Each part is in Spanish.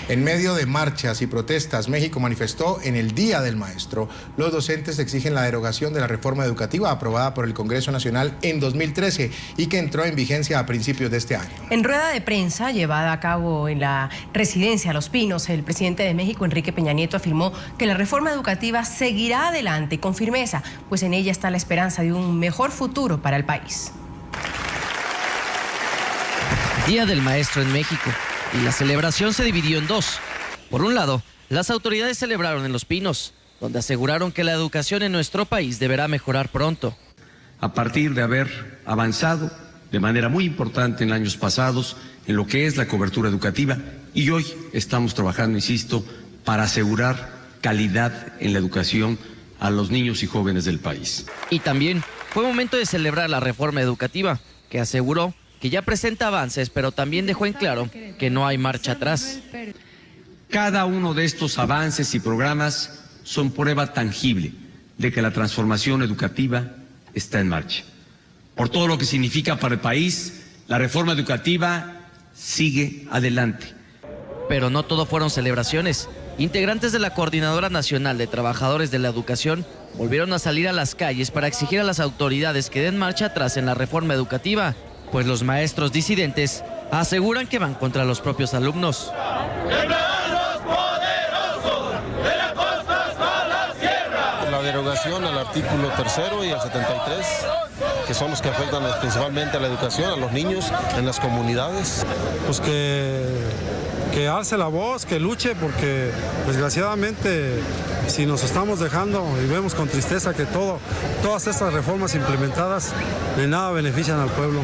En medio de marchas y protestas, México manifestó en el Día del Maestro. Los docentes exigen la derogación de la reforma educativa aprobada por el Congreso Nacional en 2013 y que entró en vigencia a principios de este año. En rueda de prensa llevada a cabo en la residencia Los Pinos, el presidente de México, Enrique Peña Nieto, afirmó que la reforma educativa seguirá adelante con firmeza, pues en ella está la esperanza de un mejor futuro para el país. Día del Maestro en México, y la celebración se dividió en dos. Por un lado, las autoridades celebraron en Los Pinos, donde aseguraron que la educación en nuestro país deberá mejorar pronto. A partir de haber avanzado de manera muy importante en años pasados en lo que es la cobertura educativa, y hoy estamos trabajando, insisto, para asegurar calidad en la educación a los niños y jóvenes del país. Y también fue momento de celebrar la reforma educativa, que aseguró que ya presenta avances, pero también dejó en claro que no hay marcha atrás. Cada uno de estos avances y programas son prueba tangible de que la transformación educativa está en marcha. Por todo lo que significa para el país, la reforma educativa sigue adelante. Pero no todo fueron celebraciones. Integrantes de la Coordinadora Nacional de Trabajadores de la Educación volvieron a salir a las calles para exigir a las autoridades que den marcha atrás en la reforma educativa, pues los maestros disidentes aseguran que van contra los propios alumnos. La derogación al artículo 3 y al 73, que son los que afectan principalmente a la educación, a los niños en las comunidades, pues que alce la voz, que luche, porque desgraciadamente si nos estamos dejando y vemos con tristeza que todas estas reformas implementadas de nada benefician al pueblo.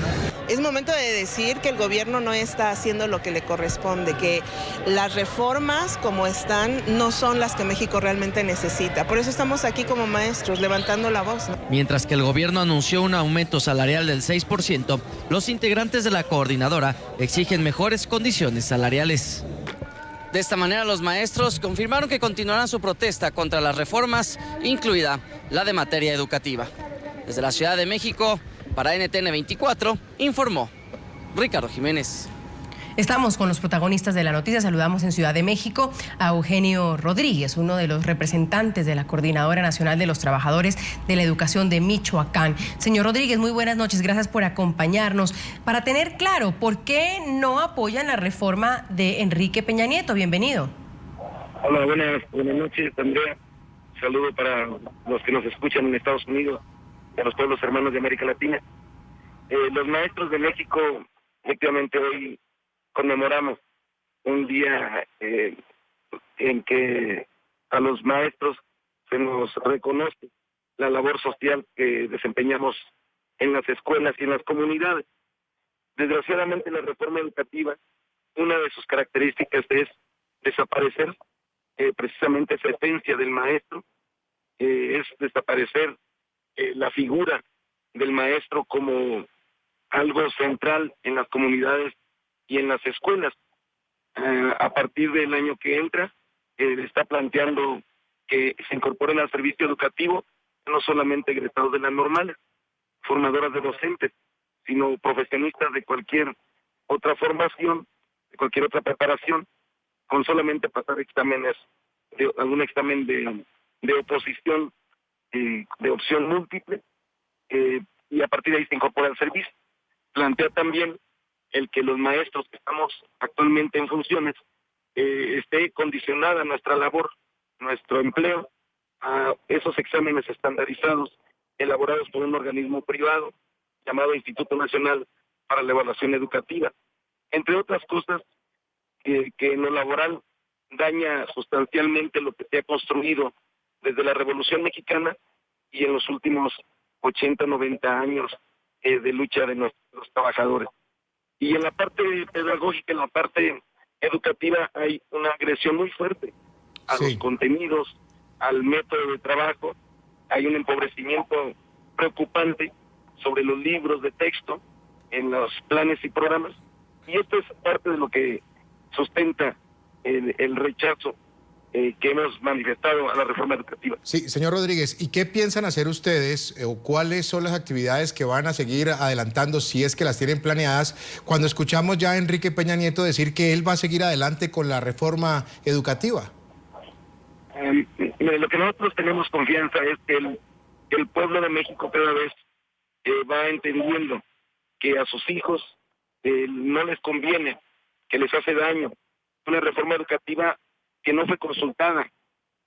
Es momento de decir que el gobierno no está haciendo lo que le corresponde, que las reformas como están no son las que México realmente necesita. Por eso estamos aquí como maestros, levantando la voz, ¿no? Mientras que el gobierno anunció un aumento salarial del 6%, los integrantes de la coordinadora exigen mejores condiciones salariales. De esta manera, los maestros confirmaron que continuarán su protesta contra las reformas, incluida la de materia educativa. Desde la Ciudad de México, para NTN 24, informó Ricardo Jiménez. Estamos con los protagonistas de la noticia. Saludamos en Ciudad de México a Eugenio Rodríguez, uno de los representantes de la Coordinadora Nacional de los Trabajadores de la Educación de Michoacán. Señor Rodríguez, muy buenas noches. Gracias por acompañarnos. Para tener claro, ¿por qué no apoyan la reforma de Enrique Peña Nieto? Bienvenido. Hola, buenas noches, Andrea. Saludo para los que nos escuchan en Estados Unidos, a los pueblos hermanos de América Latina. Los maestros de México, efectivamente, hoy conmemoramos un día en que a los maestros se nos reconoce la labor social que desempeñamos en las escuelas y en las comunidades. Desgraciadamente, la reforma educativa, una de sus características es desaparecer precisamente esa esencia del maestro, es desaparecer la figura del maestro como algo central en las comunidades y en las escuelas. A partir del año que entra, está planteando que se incorporen al servicio educativo no solamente egresados de las normales, formadoras de docentes, sino profesionistas de cualquier otra formación, de cualquier otra preparación, con solamente pasar exámenes, algún examen de oposición, de opción múltiple, y a partir de ahí se incorpora al servicio. Plantea también el que los maestros que estamos actualmente en funciones esté condicionada nuestra labor, nuestro empleo, a esos exámenes estandarizados elaborados por un organismo privado llamado Instituto Nacional para la Evaluación Educativa, entre otras cosas que en lo laboral daña sustancialmente lo que se ha construido desde la Revolución Mexicana y en los últimos 80, 90 años de lucha de los trabajadores. Y en la parte pedagógica, en la parte educativa, hay una agresión muy fuerte a los contenidos, al método de trabajo. Hay un empobrecimiento preocupante sobre los libros de texto en los planes y programas. Y esto es parte de lo que sustenta el rechazo que hemos manifestado a la reforma educativa. Sí, señor Rodríguez, ¿y qué piensan hacer ustedes o cuáles son las actividades que van a seguir adelantando si es que las tienen planeadas cuando escuchamos ya a Enrique Peña Nieto decir que él va a seguir adelante con la reforma educativa? Lo que nosotros tenemos confianza es que el pueblo de México cada vez va entendiendo que a sus hijos no les conviene, que les hace daño una reforma educativa que no fue consultada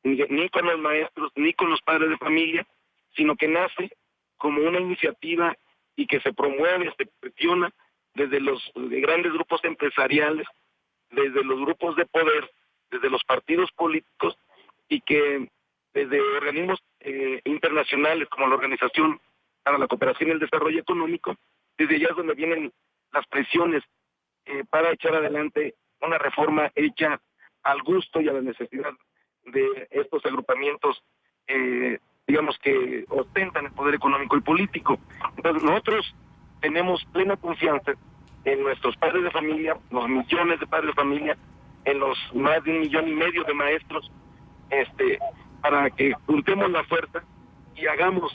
ni con los maestros ni con los padres de familia, sino que nace como una iniciativa y que se promueve, se presiona desde los grandes grupos empresariales, desde los grupos de poder, desde los partidos políticos, y que desde organismos internacionales como la Organización para la Cooperación y el Desarrollo Económico, desde allá es donde vienen las presiones para echar adelante una reforma hecha al gusto y a la necesidad de estos agrupamientos, digamos, que ostentan el poder económico y político. Entonces nosotros tenemos plena confianza en nuestros padres de familia, los millones de padres de familia, en los más de 1,5 millones de maestros, para que juntemos la fuerza y hagamos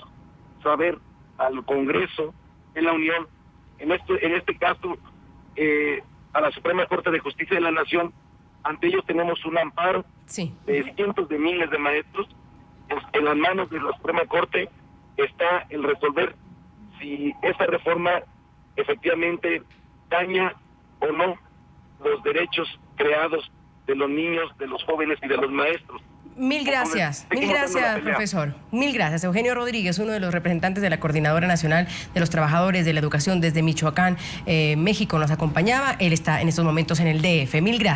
saber al Congreso de la Unión, en este caso, a la Suprema Corte de Justicia de la Nación. Ante ellos tenemos un amparo de cientos de miles de maestros. En las manos de la Suprema Corte está el resolver si esa reforma efectivamente daña o no los derechos creados de los niños, de los jóvenes y de los maestros. Mil gracias, profesor. Mil gracias. Eugenio Rodríguez, uno de los representantes de la Coordinadora Nacional de los Trabajadores de la Educación desde Michoacán, México, nos acompañaba. Él está en estos momentos en el DF. Mil gracias.